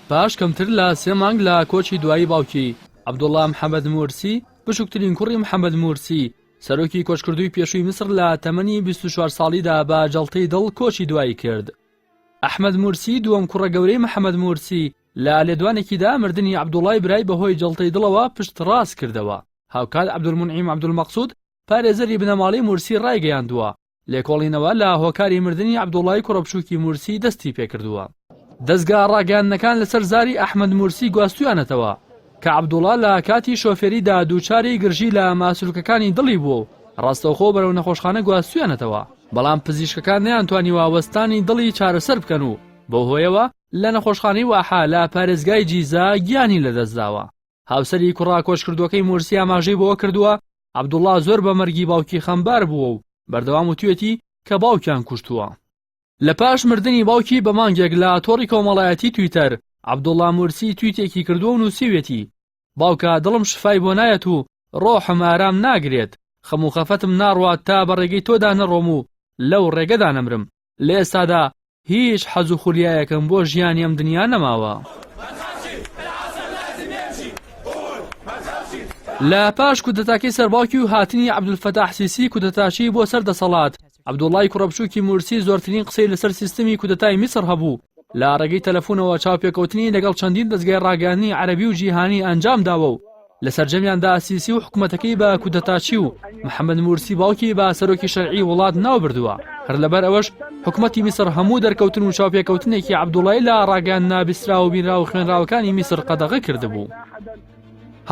پاش کەمتر لە 3 مانگ لە کۆچی دوایی باوکی عەبدوڵڵا محەممەد مورسی بچووکترین کوڕی محەممەد مورسی سەرۆکی کۆچکردووی پێشووی میسر لە تەمەنی 24 ساڵیدا بە جەڵتەی دڵ کۆچی دوایی کرد. ئەحمەد مورسی دووەم کوڕە گەورەی محەممەد مورسی لە لێدوانێکیدا مردنی عەبدوڵڵای برای بەهۆی جەڵتەی دڵەوە پشت ڕاست کردەوە. هاوکات عەبدولمونعیم عەبدولمەقسوود پارێزەری بنەماڵی مورسی ڕایگەیاندووە. لێکۆڵینەوە لە هۆکاری مردنی عەبدوڵڵای کوڕەبچووکی مورسی دەستی پێکردووە. دەستگا ڕاگەیاندنەکان لەسەر زاری ئەحمەد مورسی گواستویانەتەوە کە عەبدوڵڵا لە کاتی شۆفێریدا دووچاری گرژی لە ماسوولکەکانی دڵی بووە و ڕاستەوخۆ بەرەو نەخۆشخانە گواستویانەتەوە، بەڵام پزیشکەکان نەیانتوانیوە وەستانی دڵی چارەسەر بکەن و بەو هۆیەوە لە نەخۆشخانەی واحا لە پارێزگای جیزا گیانی لەدەستداوە. هاوسەری کوڕا کۆچکردووەکەی مورسی ئاماژەی بۆەوە کردووە عەبدوڵڵا زۆر بە مەرگی باوکی خەمبار بووە و بەردەوام وتوێتی کە باوکیان کوشتووە. لە پاش مردنی باوکی بە مانگێک لە تۆڕی کۆمەڵایەتی تویتەر عەبدوڵڵا مورسی تویتێکی کردووە و نووسیوێتی باوکە دڵم شفای بۆ نایەت و ڕۆحم ئارام ناگرێت، خەم و خەفەتم ناڕوات تا بە ڕێگەی تۆدا نەڕۆم و لەو ڕێگەدا نەمرم. لە ئێستادا هیچ حەز و خولیایەکەم بۆ ژیانی ئەم دنیا نەماوە. لە پاش کودەتاکەی سەرباوکی و هاتنی عەبدولفەتاح سیسی کودەتاشی بۆ سەر دەسەڵات، عەبدوڵڵای کوڕەبچووکی مورسی زۆرترین قسەی لەسەر سیستەمی کودەتای میسر هەبوو. لە ڕێگەی تەلەفۆنەوە چاوپێکەوتنی لەگەڵ چەندین دەستگای ڕاگەیاندنی عەرەبی و جیهانی ئەنجامداوە و لە سەرجەمیاندا سیسی و حکومەتەکەی بە کودەتاچی و محەممەد مورسی باوکی بە سەرۆکی شەرعی وڵات ناوبردووە. هەر لەبەر ئەوەش حکومەتی میسر هەموو دەرکەوتن و چاوپێکەوتنێکی عەبدوڵڵای لە ڕاگەیاندنا بیسترا و بینرا و خوێنراوەکانی میسر قەدەغە کردبوو.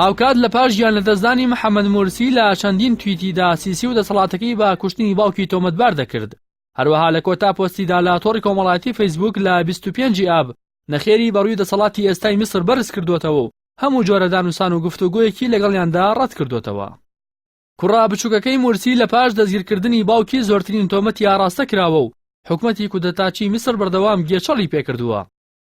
هاوکات لە پاش گیان لەدەستدانی محەممەد مورسی لە چەندین تویتیدا سیسی و دەسەڵاتەکەی بە کوشتنی باوکی تۆمەتبار دەکرد. هەروەها لە کۆتا پۆستیدا لە تۆڕی کۆمەڵایەتی فەیسبووک لە 25 ئاب نەخێری بەڕووی دەسەڵاتی ئێستای میسر بەرز کردوتەوە و هەموو جۆرە دانووسان و گفتوگۆیەکی لەگەڵیاندا ڕەت کردوتەوە. کوڕا بچووکەکەی مورسی لە پاش دەستگیرکردنی باوکی زۆرترین تۆمەتی ئاراستە کراوە و حکومەتی کودەتاچی میسر بەردەوام گێچەڵی پێکردووە.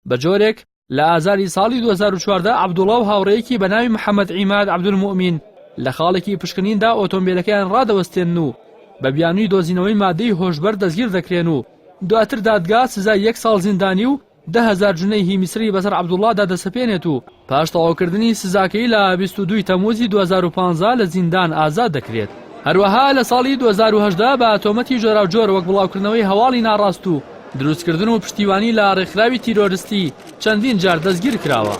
بە جۆرێک لە ئازاری ساڵی 2014 عەبدوڵڵا و هاوڕێیەکی بە ناوی محەممەد عیماد عەبدولمومین لە خاڵێکی پشکنیندا ئۆتۆمبیلەکەیان ڕادەوەستێن و بە بیانووی دۆزینەوەی مادەی هۆشبەر دەستگیر دەکرێن و دواتر دادگا سزای 1 ساڵ زیندانی و 10,000 جنەی هی میسری بەسەر عەبدوڵڵادا دەسەپێنێت و پاش تەواوکردنی سزاکەی لە 22 تەمووزی 2015 لە زیندان ئازاد دەکرێت. هەروەها لە ساڵی 2018 بە تۆمەتی جۆرا و جۆر وەک بڵاوکردنەوەی هەواڵی ناڕاست و دروستکردن و پشتیوانی لە ڕێکخراوی تیرۆریستی چەندین جار دەستگیر کراوە.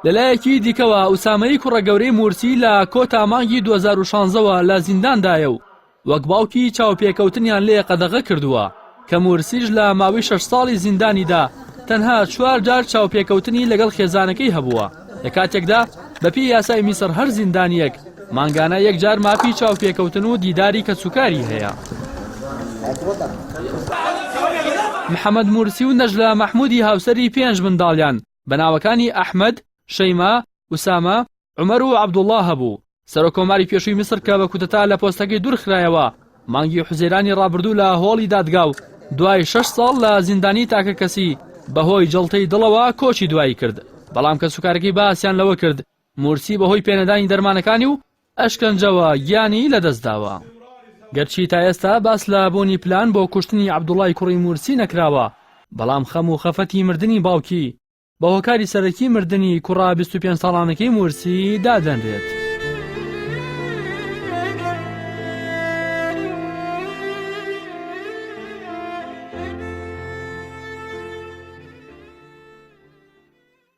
لەلایەکی دیکەوە ئوسامەی کوڕە گەورەی مورسی لە کۆتا مانگی 2016ەوە لە زینداندایە و وەک باوکی چاوپێکەوتنیان لێ قەدەغە کردووە کە مورسیش لە ماوەی 6 ساڵی زیندانیدا تەنها 4 جار چاوپێکەوتنی لەگەڵ خێزانەکەی هەبووە. لە کاتێکدا بەپێی یاسای میسر هەر زیندانیەک مانگانە 1 جار مافی چاوپێکەوتن و دیداری کەسوکاری هەیە. محەممەد مورسی و نەجلا مەحموودی هاوسەری 5 منداڵیان بەناوەکانی ئەحمەد، شەیما، ئوسامە، عومەر و عەبدوڵڵا هەبوو. سەرۆکۆماری پێشووی میسر کە بە کودەتا لە پۆستەکەی دوورخرایەوە مانگی حوزەیرانی ڕابردوو لە هۆڵی دادگا و دوای 6 ساڵ لە زیندانی تاکە کەسی بەهۆی جەڵتەی دڵەوە کۆچی دوایی کرد. بەڵام کەسوکارەکەی باسییان لەوە کرد مورسی بەهۆی پێنەدانی دەرمانەکانی و ئەشکەنجەوە گیانی لەدەستداوە. گەرچی تا ئێستا باس لە بوونی پلان بۆ کوشتنی عەبدوڵڵای کوڕی مورسی نەکراوە، بەڵام خەم و خەفەتی مردنی باوکی بە هۆکاری سەرەکی مردنی کوڕا 25 ساڵانەکەی مورسی دادەنرێت.